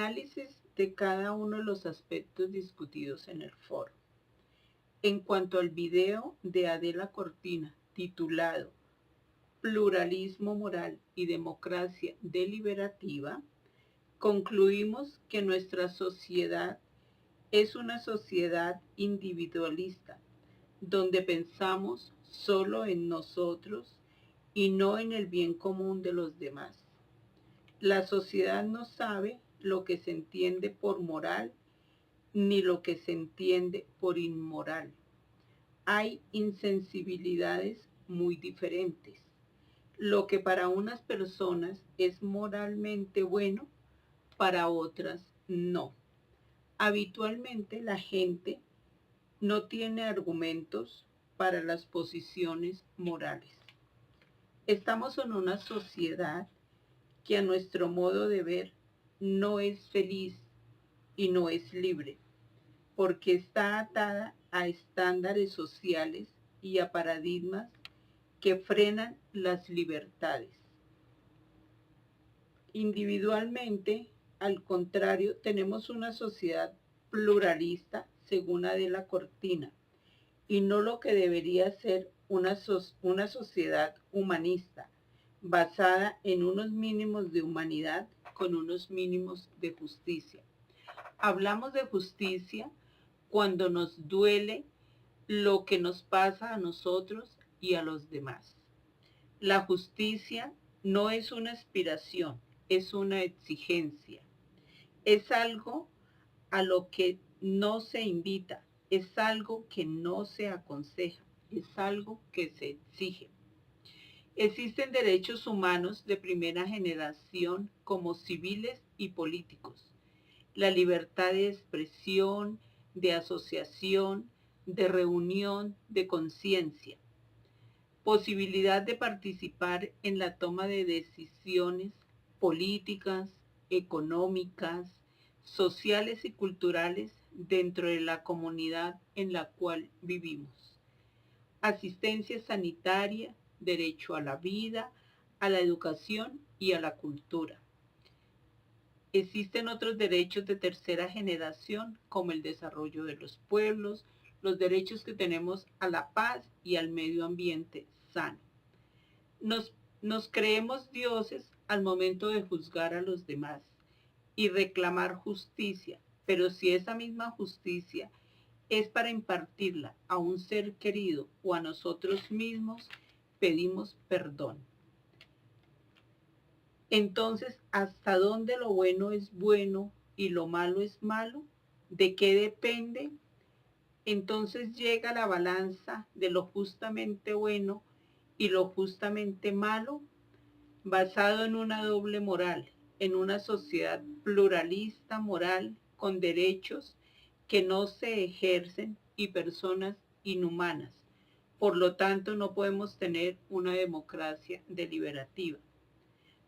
Análisis de cada uno de los aspectos discutidos en el foro. En cuanto al video de Adela Cortina, titulado Pluralismo moral y democracia deliberativa, concluimos que nuestra sociedad es una sociedad individualista, donde pensamos solo en nosotros y no en el bien común de los demás. La sociedad no sabe lo que se entiende por moral ni lo que se entiende por inmoral. Hay insensibilidades muy diferentes. Lo que para unas personas es moralmente bueno, para otras no. Habitualmente la gente no tiene argumentos para las posiciones morales. Estamos en una sociedad que a nuestro modo de ver no es feliz y no es libre, porque está atada a estándares sociales y a paradigmas que frenan las libertades. Individualmente, al contrario, tenemos una sociedad pluralista, según Adela Cortina, y no lo que debería ser una sociedad humanista, basada en unos mínimos de humanidad con unos mínimos de justicia. Hablamos de justicia cuando nos duele lo que nos pasa a nosotros y a los demás. La justicia no es una aspiración, es una exigencia. Es algo a lo que no se invita, es algo que no se aconseja, es algo que se exige. Existen derechos humanos de primera generación como civiles y políticos. La libertad de expresión, de asociación, de reunión, de conciencia. Posibilidad de participar en la toma de decisiones políticas, económicas, sociales y culturales dentro de la comunidad en la cual vivimos. Asistencia sanitaria, derecho a la vida, a la educación y a la cultura. Existen otros derechos de tercera generación, como el desarrollo de los pueblos, los derechos que tenemos a la paz y al medio ambiente sano. Nos creemos dioses al momento de juzgar a los demás y reclamar justicia, pero si esa misma justicia es para impartirla a un ser querido o a nosotros mismos, pedimos perdón. Entonces, ¿hasta dónde lo bueno es bueno y lo malo es malo? ¿De qué depende? Entonces llega la balanza de lo justamente bueno y lo justamente malo, basado en una doble moral, en una sociedad pluralista moral con derechos que no se ejercen y personas inhumanas. Por lo tanto, no podemos tener una democracia deliberativa.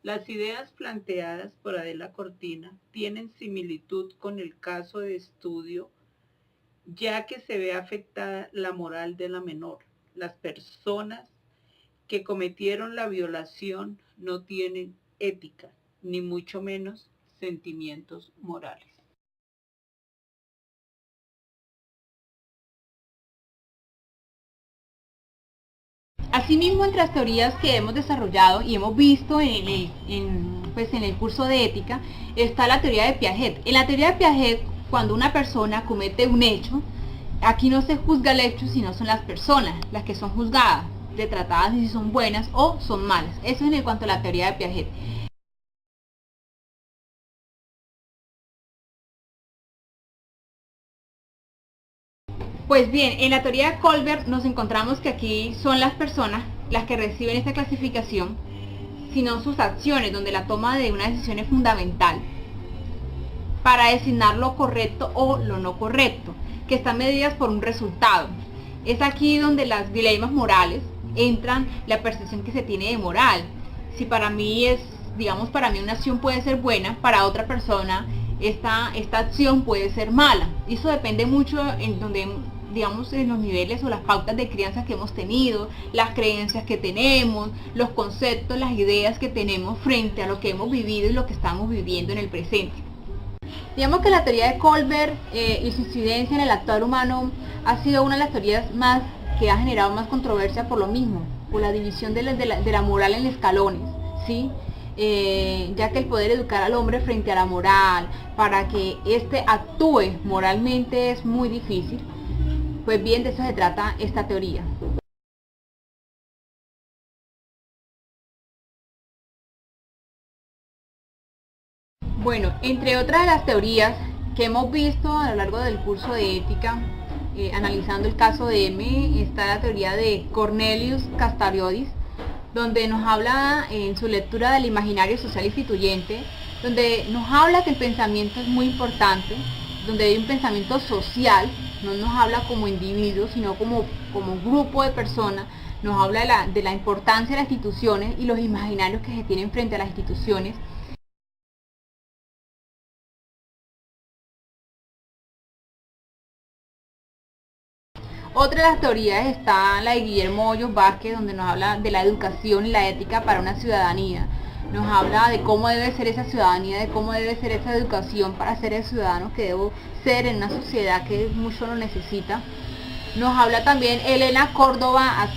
Las ideas planteadas por Adela Cortina tienen similitud con el caso de estudio, ya que se ve afectada la moral de la menor. Las personas que cometieron la violación no tienen ética, ni mucho menos sentimientos morales. Asimismo, entre las teorías que hemos desarrollado y hemos visto en el curso de ética, está la teoría de Piaget. En la teoría de Piaget, cuando una persona comete un hecho, aquí no se juzga el hecho, sino son las personas las que son juzgadas, retratadas si son buenas o son malas. Eso es en cuanto a la teoría de Piaget. Pues bien, en la teoría de Colbert nos encontramos que aquí son las personas las que reciben esta clasificación, sino sus acciones, donde la toma de una decisión es fundamental para designar lo correcto o lo no correcto, que están medidas por un resultado. Es aquí donde las dilemas morales entran, la percepción que se tiene de moral. Si para mí para mí una acción puede ser buena, para otra persona esta acción puede ser mala. Eso depende mucho en los niveles o las pautas de crianza que hemos tenido, las creencias que tenemos, los conceptos, las ideas que tenemos frente a lo que hemos vivido y lo que estamos viviendo en el presente. Digamos que la teoría de Colbert y su incidencia en el actuar humano ha sido una de las teorías más que ha generado más controversia por lo mismo, por la división de la moral en escalones, ¿sí? Ya que el poder educar al hombre frente a la moral para que éste actúe moralmente es muy difícil. Pues bien, de eso se trata esta teoría. Bueno, entre otras de las teorías que hemos visto a lo largo del curso de ética, analizando el caso de M, está la teoría de Cornelius Castoriadis, donde nos habla en su lectura del imaginario social instituyente, donde nos habla que el pensamiento es muy importante, donde hay un pensamiento social, no nos habla como individuo, sino como grupo de personas, nos habla de la importancia de las instituciones y los imaginarios que se tienen frente a las instituciones. Otra de las teorías está la de Guillermo Hoyos Vázquez, donde nos habla de la educación y la ética para una ciudadanía. Nos habla de cómo debe ser esa ciudadanía, de cómo debe ser esa educación para ser el ciudadano que debo ser en una sociedad que mucho lo necesita. Nos habla también Elena Córdoba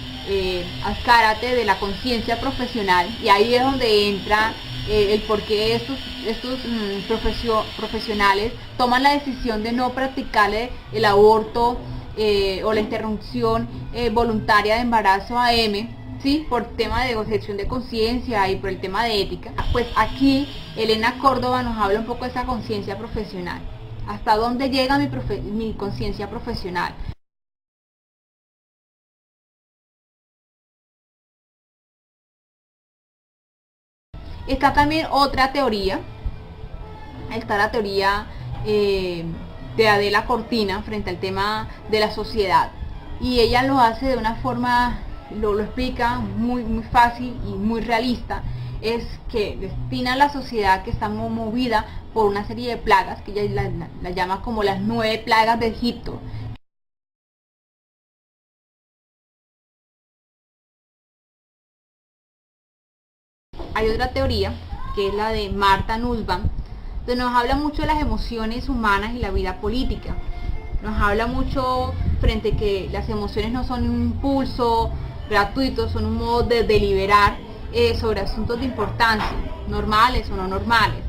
Azcárate de la conciencia profesional, y ahí es donde entra el por qué estos profesionales toman la decisión de no practicar el aborto o la interrupción voluntaria de embarazo a M, ¿sí? Por tema de objeción de conciencia y por el tema de ética. Pues aquí Elena Córdoba nos habla un poco de esa conciencia profesional. ¿Hasta dónde llega mi conciencia profesional? Está también otra teoría, está la teoría de Adela Cortina frente al tema de la sociedad, y ella lo hace de una forma, lo explica muy fácil y muy realista. Es que destina a la sociedad que está movida por una serie de plagas, que ella la llama como las 9 plagas de Egipto. Hay otra teoría, que es la de Martha Nussbaum, donde nos habla mucho de las emociones humanas y la vida política. Nos habla mucho frente a que las emociones no son un impulso gratuito, son un modo de deliberar sobre asuntos de importancia, normales o no normales.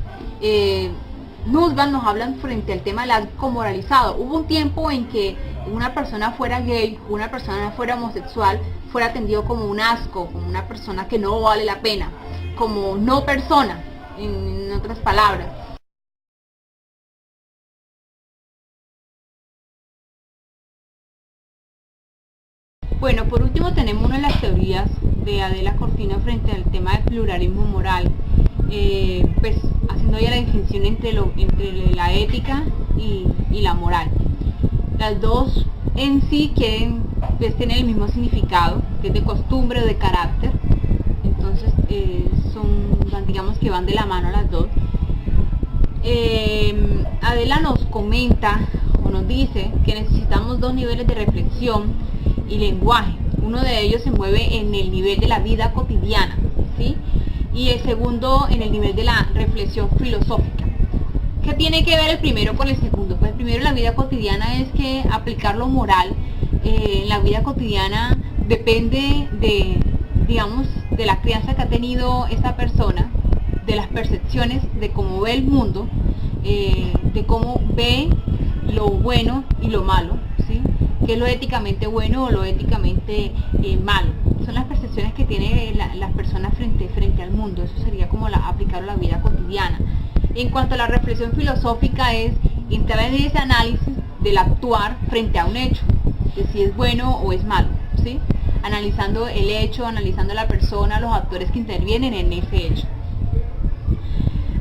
Nussbaum nos habla frente al tema del acto moralizado. Hubo un tiempo en que una persona fuera gay, una persona fuera homosexual, fuera atendido como un asco, como una persona que no vale la pena, como no persona, en otras palabras. Bueno, por último tenemos una de las teorías de Adela Cortina frente al tema del pluralismo moral, pues haciendo ya la distinción entre la ética y la moral. Las dos en sí quieren pues, tener el mismo significado, que es de costumbre o de carácter. Entonces digamos que van de la mano las dos. Adela nos comenta o nos dice que necesitamos 2 niveles de reflexión y lenguaje. Uno de ellos se mueve en el nivel de la vida cotidiana, ¿sí? Y el segundo en el nivel de la reflexión filosófica. ¿Qué tiene que ver el primero con el segundo? Pues el primero en la vida cotidiana es que aplicar lo moral en la vida cotidiana depende de la crianza que ha tenido esta persona, de las percepciones, de cómo ve el mundo, de cómo ve lo bueno y lo malo, ¿sí? ¿Qué es lo éticamente bueno o lo éticamente malo? Son las percepciones que tienen las personas frente al mundo. Eso sería como aplicarlo a la vida cotidiana. En cuanto a la reflexión filosófica, es entrar en ese análisis del actuar frente a un hecho, de si es bueno o es malo, ¿sí? Analizando el hecho, analizando la persona, los actores que intervienen en ese hecho.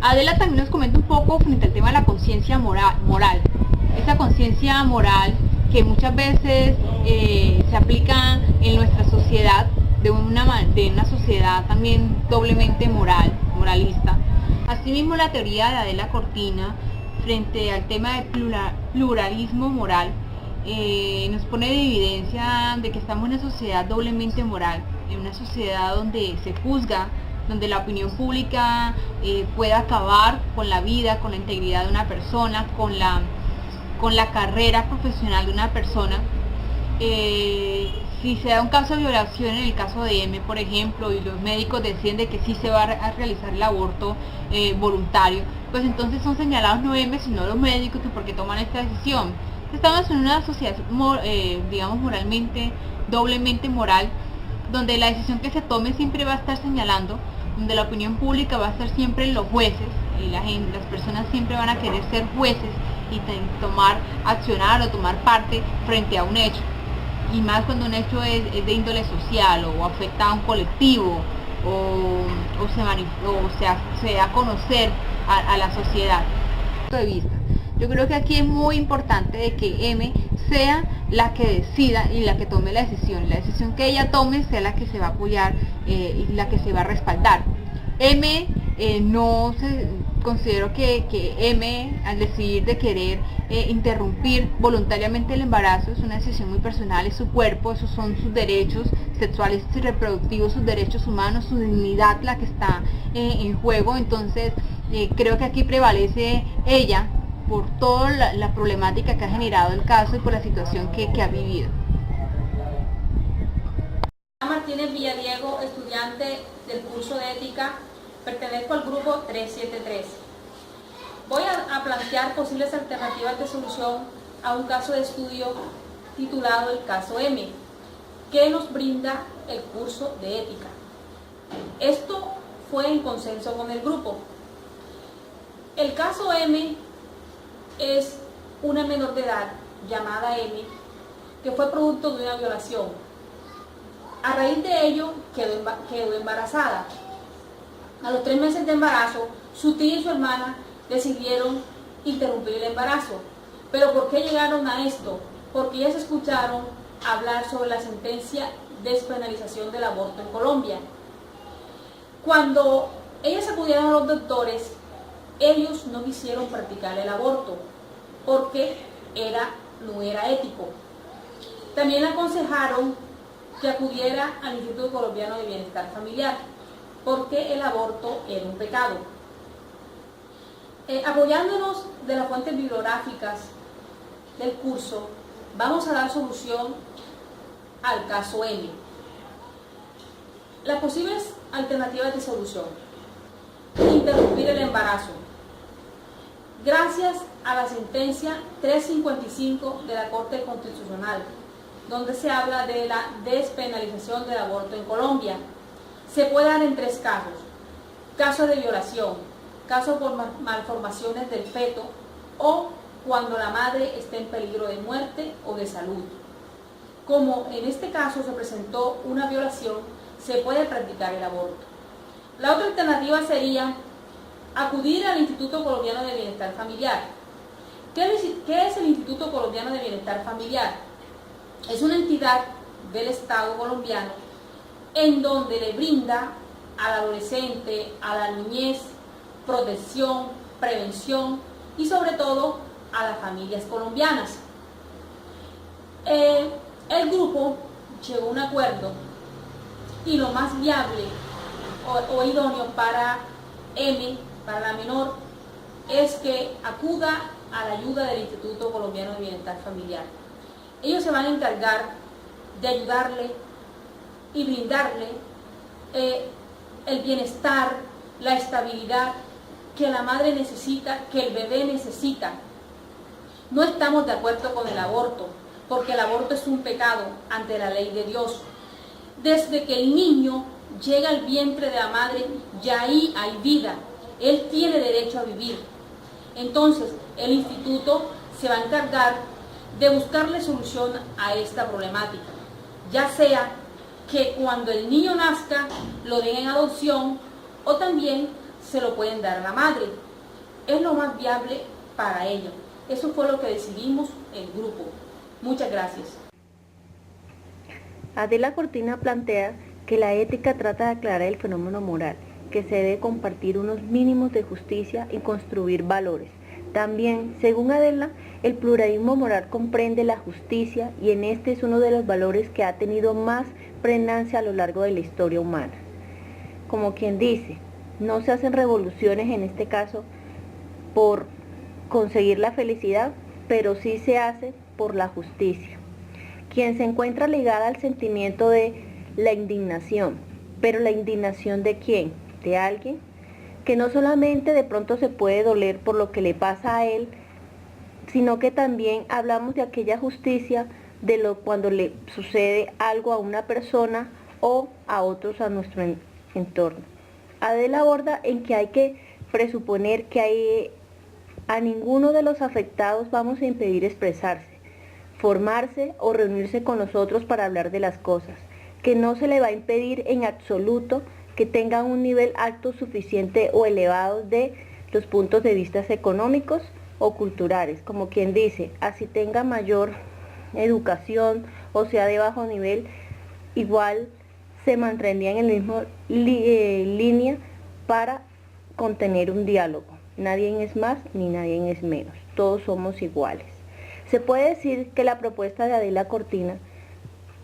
Adela también nos comenta un poco frente al tema de la conciencia moral. Esa conciencia moral que muchas veces se aplica en nuestra sociedad, de una sociedad también doblemente moralista. Asimismo, la teoría de Adela Cortina frente al tema del pluralismo moral nos pone de evidencia de que estamos en una sociedad doblemente moral, en una sociedad donde se juzga donde la opinión pública pueda acabar con la vida, con la integridad de una persona, con la carrera profesional de una persona. Si se da un caso de violación, en el caso de M, por ejemplo, y los médicos deciden de que sí se va a realizar el aborto voluntario, pues entonces son señalados no M, sino los médicos, que porque toman esta decisión. Estamos en una sociedad, digamos, moralmente, doblemente moral, donde la decisión que se tome siempre va a estar señalando, donde la opinión pública va a ser siempre los jueces, y las personas siempre van a querer ser jueces y accionar o tomar parte frente a un hecho, y más cuando un hecho es de índole social o afecta a un colectivo o se da a conocer a la sociedad. Punto de vista. Yo creo que aquí es muy importante de que M sea la que decida y la que tome la decisión que ella tome sea la que se va a apoyar y la que se va a respaldar. Considero que M, al decidir de querer interrumpir voluntariamente el embarazo, es una decisión muy personal, es su cuerpo, esos son sus derechos sexuales y reproductivos, sus derechos humanos, su dignidad la que está en juego. Entonces creo que aquí prevalece ella por toda la problemática que ha generado el caso y por la situación que ha vivido. Martínez Villadiego, estudiante del curso de ética, pertenezco al grupo 373. Voy a plantear posibles alternativas de solución a un caso de estudio titulado el caso M, que nos brinda el curso de ética. Esto fue en consenso con el grupo. El caso M es una menor de edad llamada M que fue producto de una violación. A raíz de ello quedó embarazada. A los 3 meses de embarazo, su tía y su hermana decidieron interrumpir el embarazo. ¿Pero por qué llegaron a esto? Porque ellas escucharon hablar sobre la sentencia de despenalización del aborto en Colombia. Cuando ellas acudieron a los doctores, ellos no quisieron practicar el aborto porque no era ético. También le aconsejaron que acudiera al Instituto Colombiano de Bienestar Familiar porque el aborto era un pecado. Apoyándonos de las fuentes bibliográficas del curso, vamos a dar solución al caso M. Las posibles alternativas de solución: interrumpir el embarazo. Gracias a la sentencia 355 de la Corte Constitucional, donde se habla de la despenalización del aborto en Colombia, se puede dar en 3 casos: caso de violación, caso por malformaciones del feto o cuando la madre está en peligro de muerte o de salud. Como en este caso se presentó una violación, se puede practicar el aborto. La otra alternativa sería acudir al Instituto Colombiano de Bienestar Familiar. ¿Qué es el Instituto Colombiano de Bienestar Familiar? Es una entidad del Estado colombiano en donde le brinda al adolescente, a la niñez, protección, prevención y sobre todo a las familias colombianas. El grupo llegó a un acuerdo y lo más viable o idóneo para M, para la menor, es que acuda a la ayuda del Instituto Colombiano de Bienestar Familiar. Ellos se van a encargar de ayudarle y brindarle el bienestar, la estabilidad que la madre necesita, que el bebé necesita. No estamos de acuerdo con el aborto, porque el aborto es un pecado ante la ley de Dios. Desde que el niño llega al vientre de la madre, ya ahí hay vida. Él tiene derecho a vivir. Entonces, el instituto se va a encargar de buscarle solución a esta problemática, ya sea que cuando el niño nazca lo den en adopción o también se lo pueden dar a la madre. Es lo más viable para ello. Eso fue lo que decidimos el grupo. Muchas gracias. Adela Cortina plantea que la ética trata de aclarar el fenómeno moral, que se debe compartir unos mínimos de justicia y construir valores. También, según Adela, el pluralismo moral comprende la justicia y en es uno de los valores que ha tenido más presencia a lo largo de la historia humana. como quien dice, no se hacen revoluciones en este caso por conseguir la felicidad, pero sí se hace por la justicia. Quien se encuentra ligada al sentimiento de la indignación, pero la indignación ¿de quién? De alguien que no solamente de pronto se puede doler por lo que le pasa a él, sino que también hablamos de aquella justicia de cuando le sucede algo a una persona o a otros a nuestro entorno. Adela aborda en que hay que presuponer que a ninguno de los afectados vamos a impedir expresarse, formarse o reunirse con nosotros para hablar de las cosas, que no se le va a impedir en absoluto que tengan un nivel alto suficiente o elevado de los puntos de vista económicos o culturales, como quien dice, así tenga mayor educación o sea de bajo nivel, igual se mantendría en el mismo línea para contener un diálogo. Nadie es más ni nadie es menos, todos somos iguales. Se puede decir que la propuesta de Adela Cortina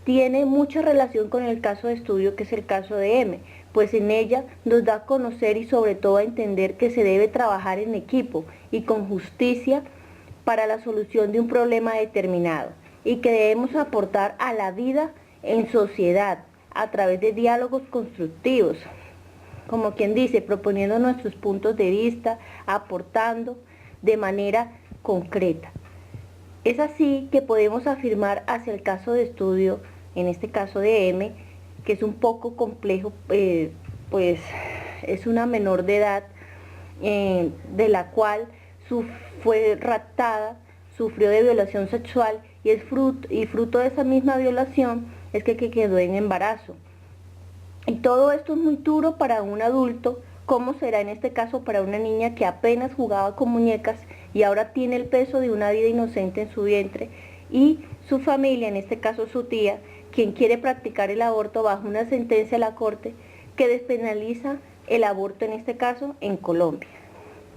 tiene mucha relación con el caso de estudio que es el caso de M, pues en ella nos da a conocer y sobre todo a entender que se debe trabajar en equipo y con justicia para la solución de un problema determinado y que debemos aportar a la vida en sociedad a través de diálogos constructivos, como quien dice, proponiendo nuestros puntos de vista, aportando de manera concreta. Es así que podemos afirmar hacia el caso de estudio, en este caso de M, que es un poco complejo, pues es una menor de edad de la cual fue raptada, sufrió de violación sexual y fruto de esa misma violación es que quedó en embarazo. Y todo esto es muy duro para un adulto, ¿cómo será en este caso para una niña que apenas jugaba con muñecas y ahora tiene el peso de una vida inocente en su vientre? Y su familia, en este caso su tía, quien quiere practicar el aborto bajo una sentencia de la Corte que despenaliza el aborto en este caso en Colombia.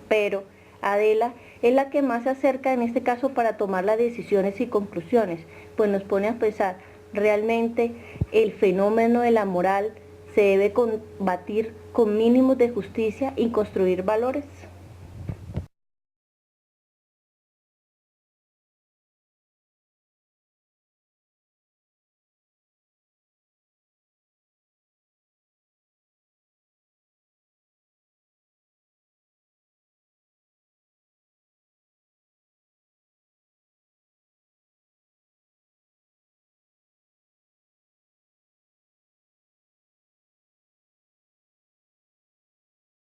Pero Adela es la que más se acerca en este caso para tomar las decisiones y conclusiones, pues nos pone a pensar, realmente el fenómeno de la moral se debe combatir con mínimos de justicia y construir valores.